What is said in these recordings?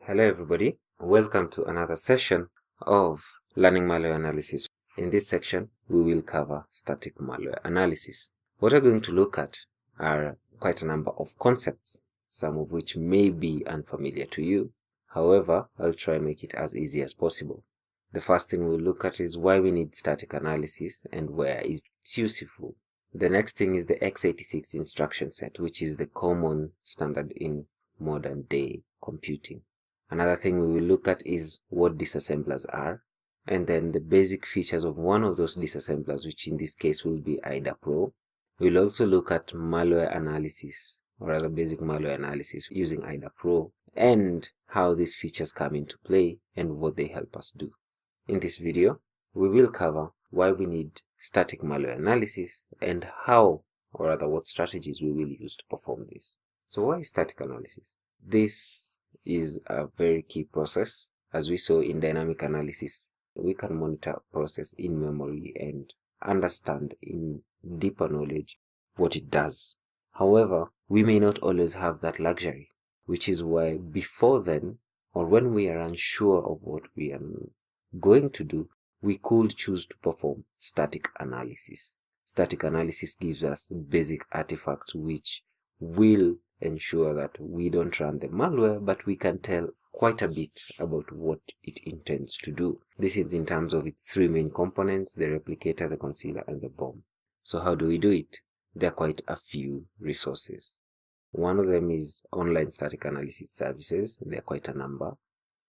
Hello everybody, welcome to another session of Learning Malware Analysis. In this section, we will cover static malware analysis. What we're going to look at are quite a number of concepts, some of which may be unfamiliar to you. However, I'll try and make it as easy as possible. The first thing we'll look at is why we need static analysis and where it's useful. The next thing is the x86 instruction set, which is the common standard in modern day computing. Another thing we will look at is what disassemblers are, and then the basic features of one of those disassemblers, which in this case will be IDA Pro. We'll also look at malware analysis, or rather basic malware analysis using IDA Pro, and how these features come into play and what they help us do. In this video, we will cover why we need static malware analysis and how, or rather what strategies we will use to perform this. So why is static analysis? This is a very key process. As we saw in dynamic analysis, we can monitor a process in memory and understand in deeper knowledge what it does. However, we may not always have that luxury, which is why before then, or when we are unsure of what we are going to do, we could choose to perform static analysis. Static analysis gives us basic artifacts which will ensure that we don't run the malware, but we can tell quite a bit about what it intends to do. This is in terms of its three main components: the replicator, the concealer, and the bomb. So how do we do it? There are quite a few resources. One of them is online static analysis services. There are quite a number.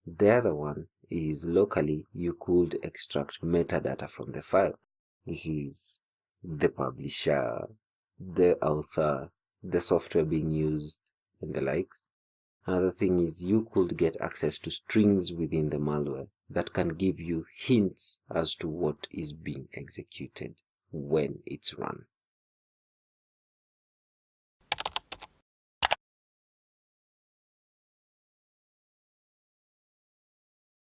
The other one is locally you could extract metadata from the file. This is the publisher, the author, the software being used, and the likes. Another thing is you could get access to strings within the malware that can give you hints as to what is being executed when it's run.